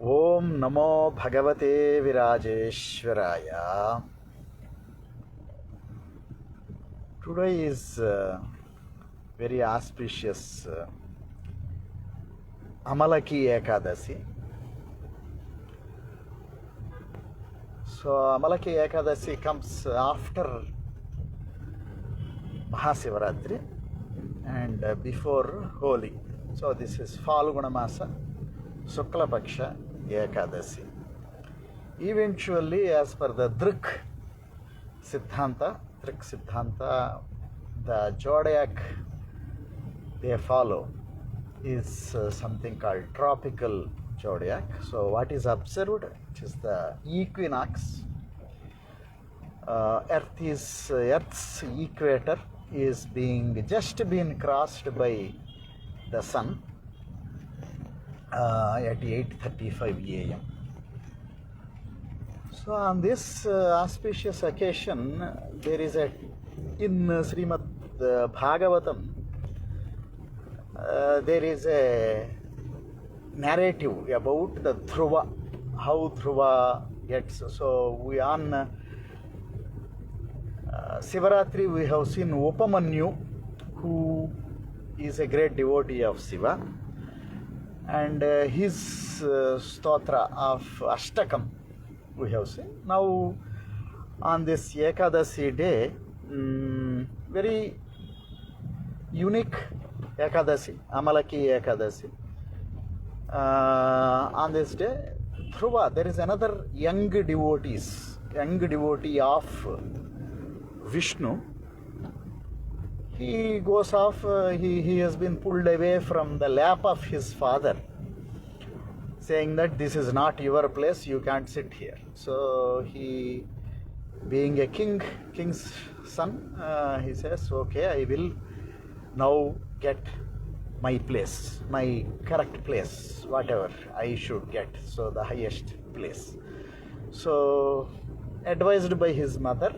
ఓం నమో భగవతే విరాజేశ్వరాయ. Today is very auspicious Amalaki Ekadasi. So Amalaki Ekadasi comes after Mahasivaratri and before Holi. So this is Falguna Masa, Shukla Paksha Ekadasi. Eventually, as per the Drik Siddhanta, the zodiac they follow is something called tropical zodiac. So what is observed, which is the equinox. Earth's equator is just being crossed by the sun at 8:35 a.m. So on this auspicious occasion, there is in Srimad Bhagavatam, there is a narrative about the Dhruva, how Dhruva gets. So we on Sivaratri we have seen Upamanyu, who is a great devotee of Shiva, and his stotra of Ashtakam we have seen. Now on this Ekadasi day, very unique Ekadasi, Amalaki Ekadasi. On this day, Dhruva, there is another young devotee of Vishnu. He goes off, he has been pulled away from the lap of his father, saying that this is not your place, you can't sit here. So he, being a king's son, he says, okay, I will now get my place, my correct place, whatever I should get, so the highest place. So advised by his mother,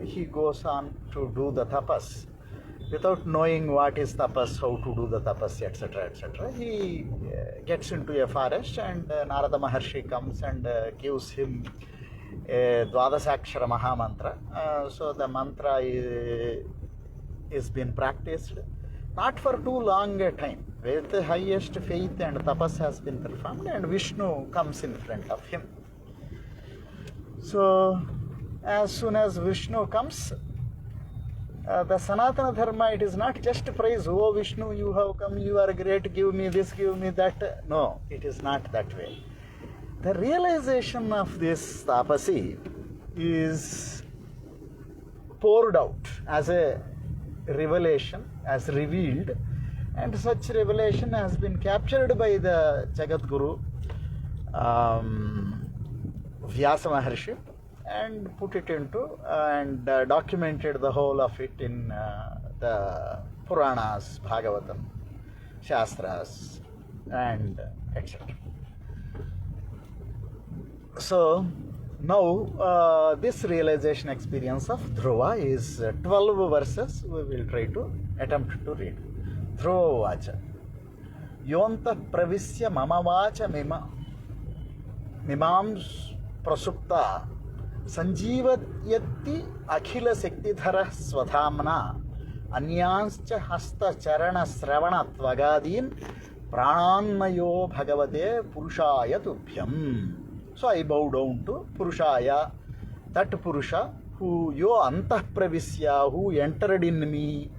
he goes on to do the tapas without knowing what is tapas, how to do the tapas, etc., etc. He gets into a forest, and Narada Maharshi comes and gives him a Dwadasakshara Mahamantra. So the mantra is been practiced, not for too long a time. With the highest faith and tapas has been performed, and Vishnu comes in front of him. So as soon as Vishnu comes, the Sanatana Dharma, it is not just praise, oh Vishnu, you have come, you are great, give me this, give me that. No, it is not that way. The realization of this tapasi is poured out as a revelation, as revealed, and such revelation has been captured by the Jagat Guru Vyasa Maharshi, and put it into and documented the whole of it in the Puranas, Bhagavatam, Shastras, and etc. So now this realization experience of Dhruva is 12 verses. We will try to attempt to read. Dhruva vacha yonta pravisya mama vacha mimam prasupta संजीवयति अखिल शक्तिधर स्वधामना अन्यांश्च हस्त चरण श्रवण त्वगादीन प्राणान्मयो भगवते पुरुषाय तुभ्यम. So I bow down to Purushaya, that Purusha who yo antah pravisya, who entered in me,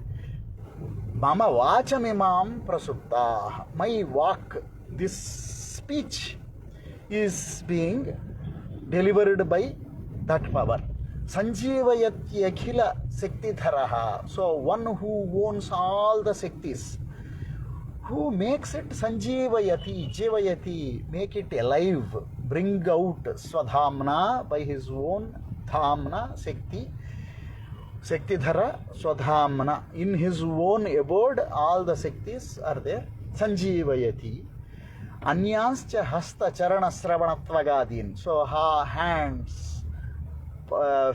mama vachamimam prasupta, my walk, this speech is being delivered by that power. Sanjivayati akhila Shaktidharaha. So one who owns all the Shaktis, who makes it Sanjivayati, Jivayati, make it alive, bring out Swadhamna by his own Dhamna, Shakti, Shaktidhara, Swadhamna. In his own abode, all the Shaktis are there. Sanjivayati. Anyanscha hasta charana sravana tvagadin. So hands,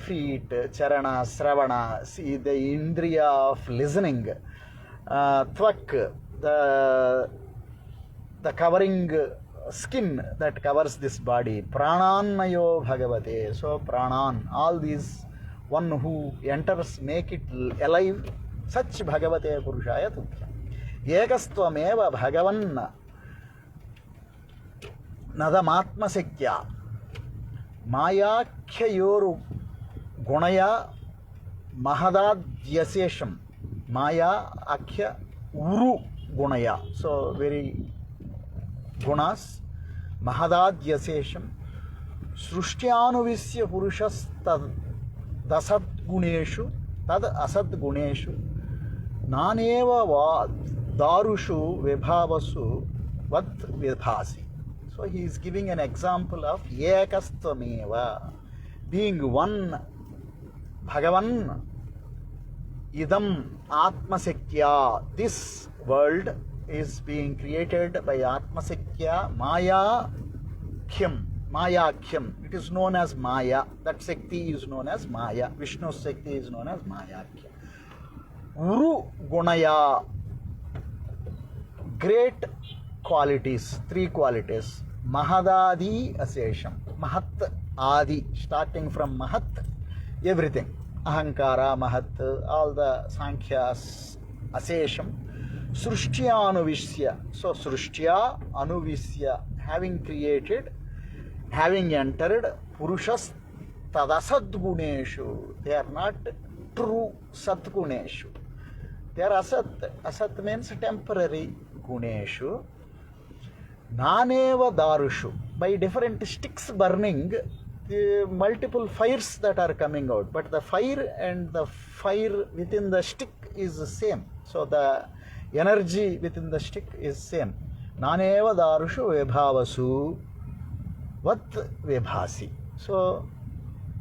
feet, charana, sravana, see the indriya of listening, tvak, the covering skin that covers this body. Prananayo Bhagavate. So Pranan, all these, one who enters, make it alive, such Bhagavate Purushaya Tutyam. Ekastvameva Bhagavan Nadamatmasekya Mayakyayoru Gunaya Mahadadyasesham Maya Akhya Uru Gunaya. So very gunas Mahadadyasesham Srushtyānuvisya Purushas tad dasat guneshu tad asad guneshu Naneva va darushu vibhavasu vat vibhasi. So he is giving an example of ekastvameva, being one. Bhagavan idam atmasekya. This world is being created by atmasekya maya khyam. Maya khyam. It is known as Maya. That Shakti is known as Maya. Vishnu's Shakti is known as Maya khyam. Uru gunaya. Great qualities, three qualities. Mahadadi asesham. Mahat adi, starting from Mahat, everything. Ahankara, Mahat, all the Sankhyas, asesham. Srushtiya anuvisya. So Srushtiya anuvisya, having created, having entered, Purushas tadasad guneshu. They are not true satguneshu. They are asat. Asat means temporary. Guneshu Naneva Darushu. By different sticks burning, the multiple fires that are coming out, but the fire and the fire within the stick is the same. So the energy within the stick is same. Naneva Darushu Vibhavasu Vat Vibhasi. So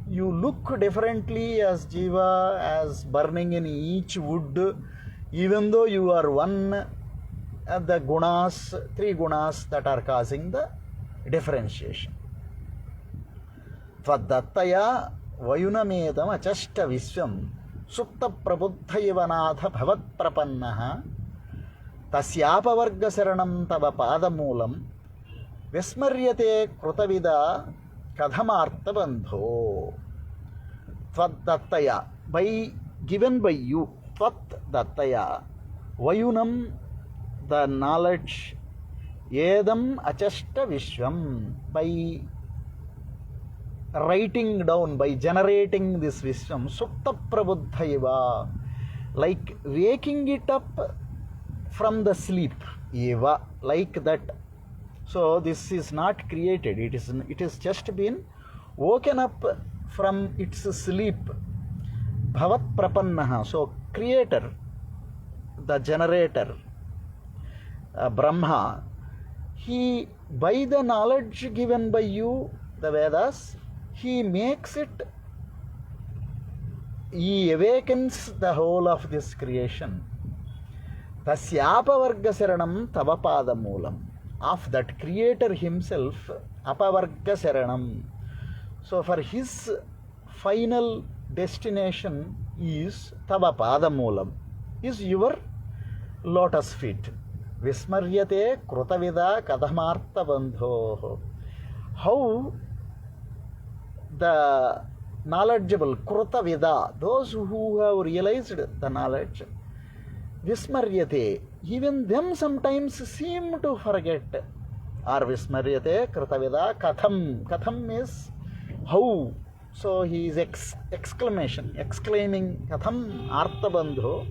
you look differently as Jiva, as burning in each wood, even though you are one. The gunas, three gunas that are causing the differentiation. Tvadattaya vayunamedam achashta visvam supta prabuddhayivanatha bhavat prapannaha tasyapavarga saranam tava padamulam vismaryate krutavida kadhamartha bandho. Tvadattaya, by given by you, tvadattaya vayunam, the knowledge, edam achashta vishvam, by writing down, by generating this vishvam, supta prabuddhaiva, like waking it up from the sleep, eva, like that. So this is not created, it is just been woken up from its sleep. Bhavat prapannaha, so creator, the generator, Brahma, he, by the knowledge given by you, the Vedas, he makes it, he awakens the whole of this creation. Tasyapavarga saranam tava padamulam. Of that creator himself, apavarga saranam. So for his final destination is tava padamulam, is your lotus feet. Vismaryate krutavida kadhamartha bandho. How the knowledgeable, krutavida, those who have realized the knowledge, vismaryate, even them sometimes seem to forget. Or vismaryate krutavida katham. Katham is how. So he is exclaming katham artha bandho.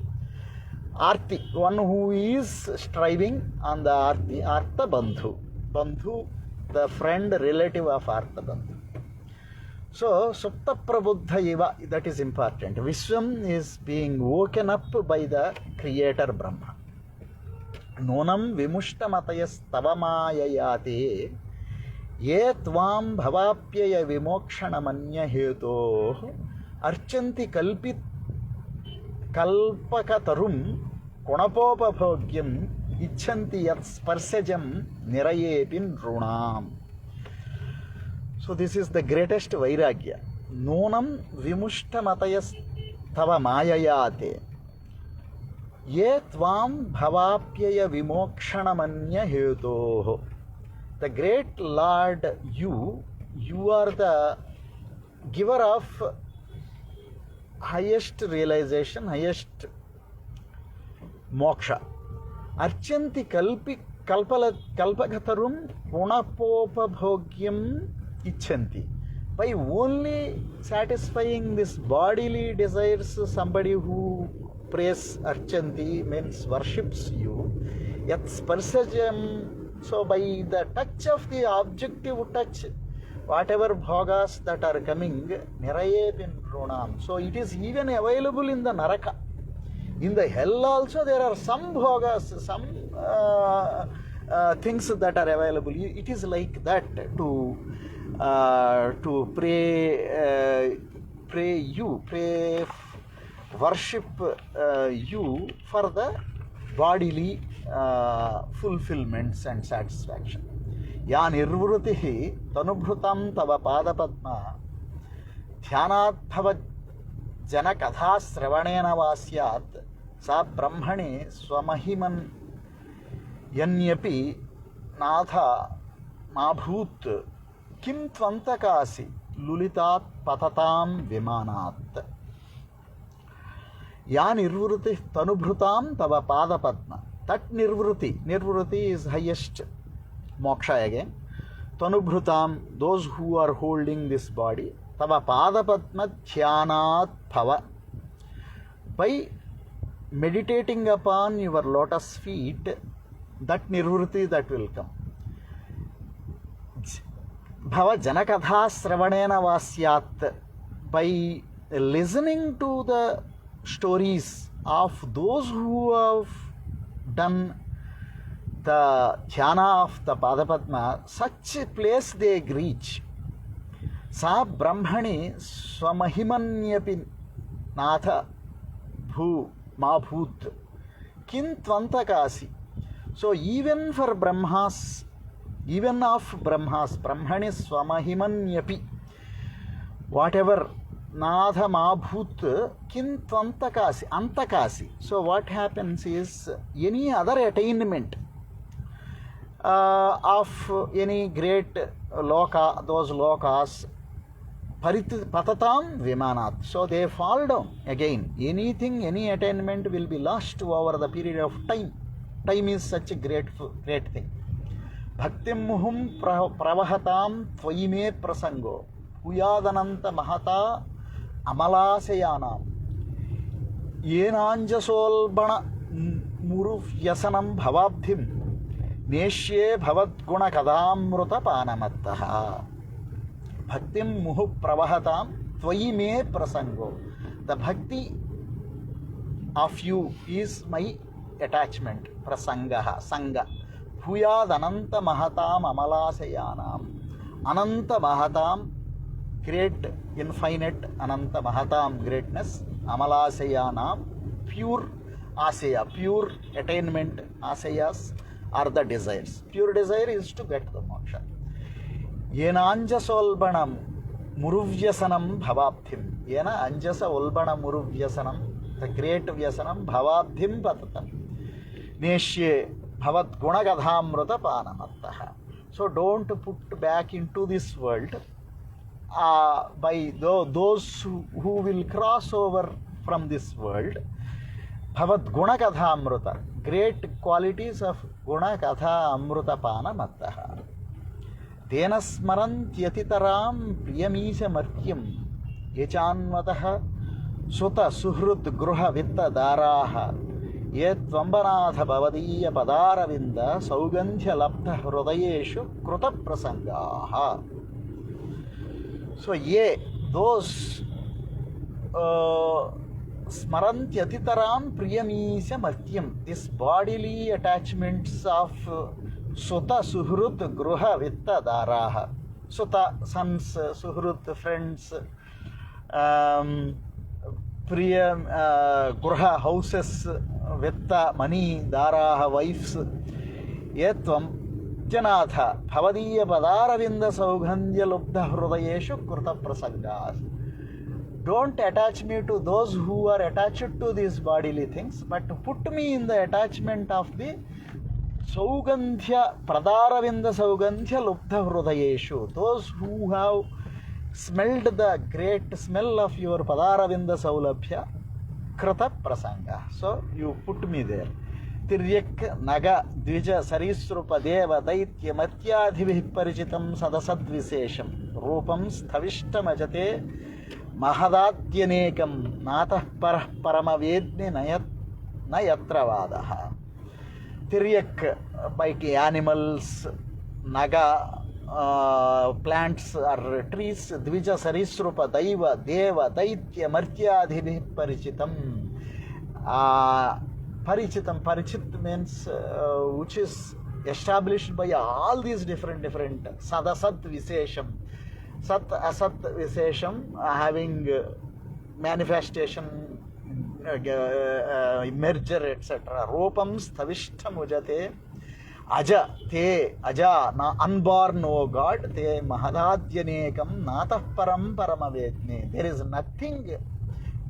Arti, one who is striving on the Arti, Artha Bandhu. Bandhu, the friend, relative of Artha Bandhu. So, Supta Prabuddha Eva, that is important. Vishwam is being woken up by the creator Brahma. Nonam Vimushta Matayas Tavamayayate Ye Tvam Bhavapyaya Vimokshanamanya Heto Archanti Kalpit Kalpakatarum Konapopabhogyam Ichanti Yat Sparsajam Nirayepin Runam. So this is the greatest Vairagya. Nonam Vimushta Matayas Tava Mayayate Ye Tvam Bhavapyaya Vimokshanamanya Hetoho. the great Lord, you are the giver of highest realization, highest moksha. Archanti kalpagatarum punapopabhogyam ichanti. By only satisfying this bodily desires, somebody who prays archanti means worships you. Yat sparsajam. So by the touch of the objective touch, whatever bhogas that are coming, niraye pin runam. So it is even available in the naraka. In the hell also there are some bhogas, some things that are available. It is like that to worship you for the bodily fulfillments and satisfaction. Ya nirvrutihi tanubhrutam tava padapadma dhyanat bhava janakatha sravanena vasyat sa brahmane swamahiman yanyapi natha mabhut kim tvantakasi lulitat patatam vimanat. Ya nirvruti tanubhrutam tava padapadma. That nirvruti is highest moksha again. Tanubhrutam, those who are holding this body. Tava padapadma dhyanat bhava. By meditating upon your lotus feet, that nirvruti that will come. Bhava janakatha sravanena vasyat. By listening to the stories of those who have done the dhyana of the Padapadma, such a place they reach. Sa brahmani swamahimanyapi natha bhu mabhut kin tvantakasi. So even for Brahmas, even of Brahmas, brahmani swamahimanyapi, whatever Natha Mabhut kin tvantakasi, antakasi. So what happens is any other attainment of any great loka, those lokas, patatam vimanat. So they fall down again. Anything, any attainment will be lost over the period of time. Time is such a great thing. Bhaktim muhum pravahatam tvayime prasango. Huyadananta mahata అమలాశయానాం ఏనాంజసోల్బణ మురువ్యసనం భవాబ్ధిం నేష్యే భవద్గుణ కథామృత పానమత్తః. భక్తిం ముహు ప్రవహతాం త్వయి మే ప్రసంగో. The bhakti of you is my attachment. ప్రసంగ సంగ. భూయాదనంత మహతాం అమలాశయానాం. అనంత మహతాం great, infinite, ananta mahatam greatness, amalasayanam, pure asaya, pure attainment, asayas are the desires. Pure desire is to get the moksha. Yena anjasa ulbanam muruvyasanam bhavabdhim. Yena anjasa ulbana muruvyasanam, the great vyasanam, bhavabdhim patatam. Neshye bhavat gunagadhamrata panamattaha. So don't put back into this world. By those who will cross over from this world, bhavat gunakatha amruta, great qualities of gunakatha amruta panamattaha. Tena smarantyatitaram priyamisha martyam yechanvatah suta suhrut gruha vitta daraha yet tvambanatha bhavadiya padaravinda saugandhya labdha hrudayeshu kruta prasangaha. So, those smarantyatitaram priyamisha martyam, this bodily attachments of Suta, Suhrut, Gruha, Vitta, Daraha. Suta, sons, Suhrut, friends, Priya, Gruha, houses, Vitta, money, Daraha, wives. Yetvam Janatha, Bhavadiya Padaravinda Saugandhya Lubdha Hrudayeshu Kurta Prasangas. Don't attach me to those who are attached to these bodily things, but put me in the attachment of the Saugandhya, Pradaravinda Saugandhya Luptha Hrudayeshu. Those who have smelled the great smell of your Padaravinda Saulabhya, Krata Prasanga. So you put me there. Tiryak Naga Dvija Sarisrupa Deva Daitya Matyadhivih Parichitam Sadasadvisesham Rupam Sthavishtamajate Mahadadyanekam Natah Paramavedni Nayatravadaha. Tiryak by animals, Naga, plants or trees, Dvija Sarisrupa Daiva Deva Daitya Martyadhivih Parichitam. Parichit means which is established by all these different Sadasat Visesham. Sat Asat Visesham having manifestation, merger, etc. Rupam Sthavishtam Ujate Aja Te Aja na unborn, O God, Te Mahadadyanekam Natah Param Paramavetne. There is nothing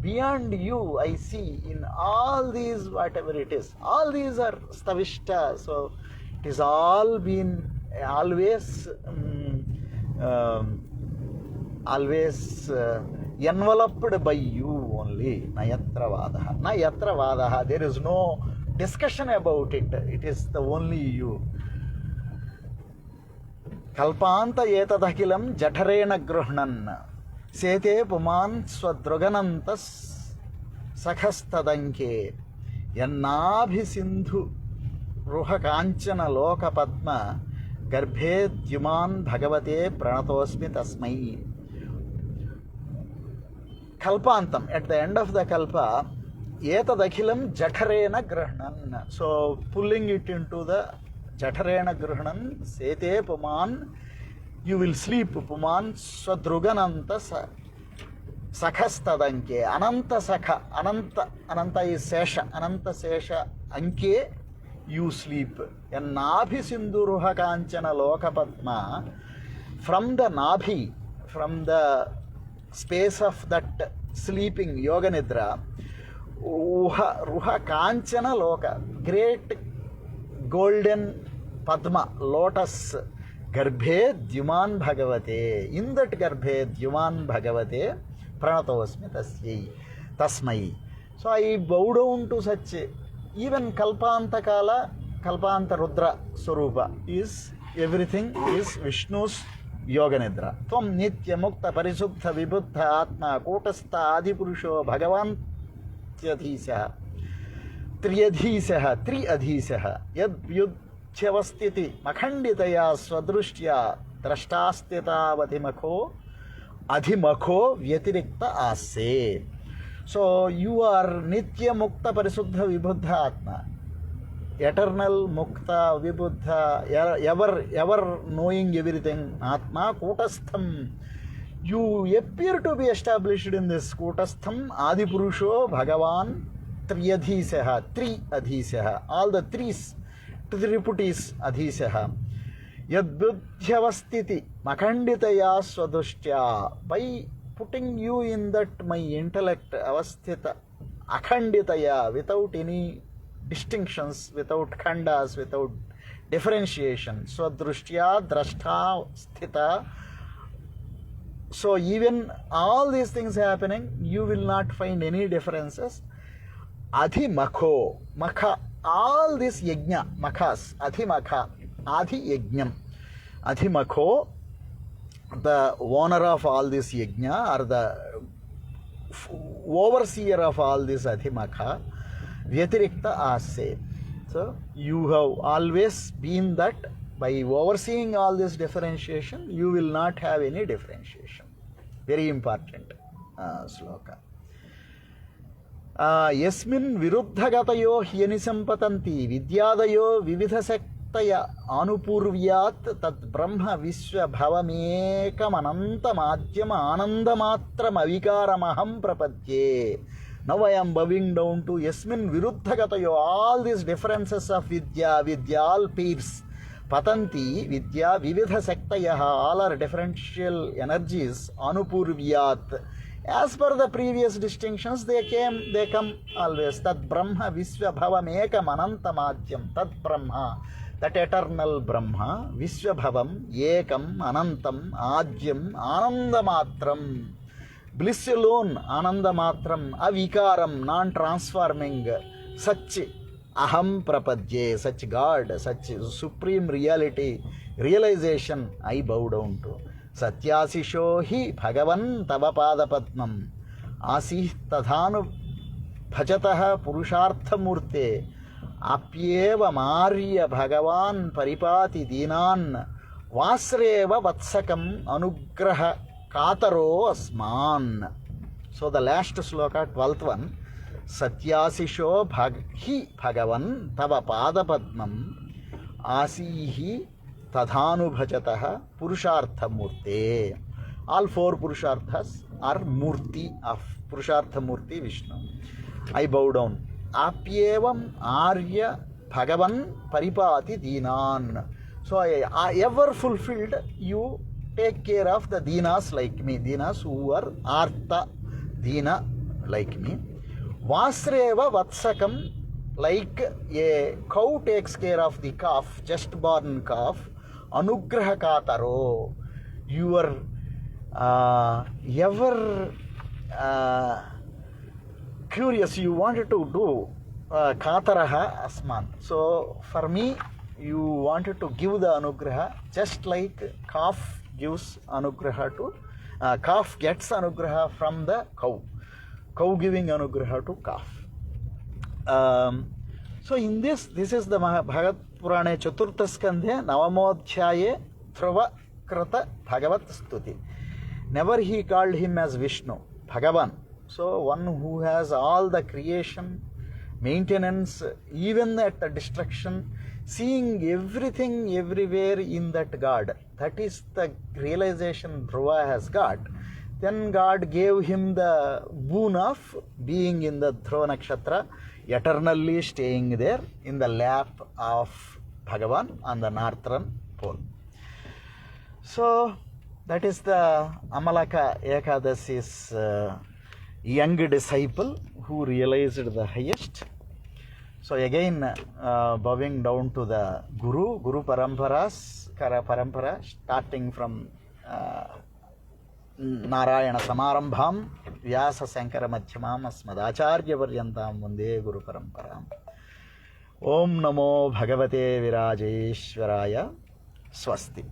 beyond you I see in all these, whatever it is. All these are Stavishta. So it is all been always enveloped by you only. Nayatravadaha. Nayatravadaha. There is no discussion about it. It is the only you. Kalpanta etadakilam jatarena gruhnan. Sete puman swadruganantas sakhastadanke yannabhi sindhu ruha kanchana loka padma garbhe dyuman bhagavate pranatosmi tasmai. Kalpantam, at the end of the kalpa, etadakhilam jatarena grahnan. So pulling it into the jatarena grahnan, sete puman, you will sleep, Puman Swadrugananta Sakhastadanke. Ananta Sakha, Ananta is Sesha, Ananta Sesha Anke, you sleep. And Nabhi Sinduruha Kanchana Lokapadma, from the Nabhi, from the space of that sleeping Yoga Nidra, Ruha Kanchana Loka, great golden Padma, lotus, Garbhe Dyuman Bhagavate. In that Garbhe Dyuman Bhagavate Pranatosmi Tasmai. So I bow down to such even Kalpanta Kala, Kalpanta Rudra Swarupa is everything is Vishnu's Yoga Nidra. Tvam Nitya Mukta Parisuddha Vibhuddha Atma Kotastha Adipurusho Bhagavan Tyadhisaha Triyadhisaha Triadhisaha Yad Yud Chavastiti Makhanditaya Swadrushtya Drashtastita Vatimakho Adhimakho Vyatirikta Ase. So you are Nitya Mukta Parisuddha Vibhuddha Atma, eternal Mukta Vibhuddha, ever knowing everything Atma Kotastham. You appear to be established in this Kotastham Adipurusho Bhagavan Triyadhisaha, Triadhisaha, all the threes. Triputis adhisaha yadbudhyavastiti makhanditaya swadushtya. By putting you in that my intellect avasthita akhanditaya, without any distinctions, without khandas, without differentiation, swadrushtya drashta sthita. So even all these things happening, you will not find any differences. Adhimakho, makha, all this yajna, makhas, adhimakha, adhi yajnam. Adhimakho, the owner of all this yajna, or the overseer of all this adhimakha, vyatirikta ase. So you have always been that. By overseeing all this differentiation, you will not have any differentiation. Very important sloka. Yasmin viruddhagatayo hyanisampatanti vidyadayo vividhasaktaya anupurvyat tad brahma visva bhavamekam anantamadhyama anandamatram avikaramaham prapadye. Now I am bowing down to Yasmin viruddhagatayo, all these differences of vidya, all peers. Patanti vidya vividhasaktaya, all are differential energies. Anupurvyat, as per the previous distinctions, they come always. Tat Brahma Visva Bhavam Ekam Anantamadhyam. Tat Brahma, that eternal Brahma, Vishwabhavam, Ekam, Anantam, Adyam, Anandamatram, bliss alone, Anandamatram, Avikaram, non-transforming, such Aham Prapadye, such God, such supreme reality, realization, I bow down to. Satyasisho hi Bhagavan Tava Padapadmam, Asih Tadhanu Bhajatah Purusharthamurte, Apyeva Marya Bhagavan Paripati Dinan, Vasreva Vatsakam Anugraha Kataro Asman. So the last sloka, 12th one, Satyasisho hi Bhagavan Tava Padapadmam, Asihi Tadhanubhajatah Purushartha Murte. All four Purusharthas are Murti of Purushartha Murti Vishnu. I bow down. Apyevam Arya Bhagavan Paripati Dinan. So I ever fulfilled, you take care of the Dinas like me, Dinas who are Artha Dina like me. Vasreva Vatsakam, like a cow takes care of the calf, just born calf. Anugraha Kataro, you are ever curious, you wanted to do Kataraha Asman. So for me, you wanted to give the Anugraha, just like calf gives Anugraha to, calf gets Anugraha from the cow, cow giving Anugraha to calf. So in this is the Bhagavad Purane Chaturtha Skandhe Navamodhyaye Thrava Krata Bhagavat Stuti. Never he called him as Vishnu, Bhagavan. So one who has all the creation, maintenance, even at the destruction, seeing everything everywhere in that God. That is the realization Dhruva has got. Then God gave him the boon of being in the Dhruva Nakshatra, eternally staying there in the lap of Bhagavan on the northern pole. So that is the Amalaka Ekadasi's young disciple who realized the highest. So again, bowing down to the Guru Parampara, starting from Narayana Samarambham, Vyasa Sankara Madhyamam, Asmadacharya Varyantam, Vande Guru Paramparam. Om Namo Bhagavate Virajeshwaraya. Swasti.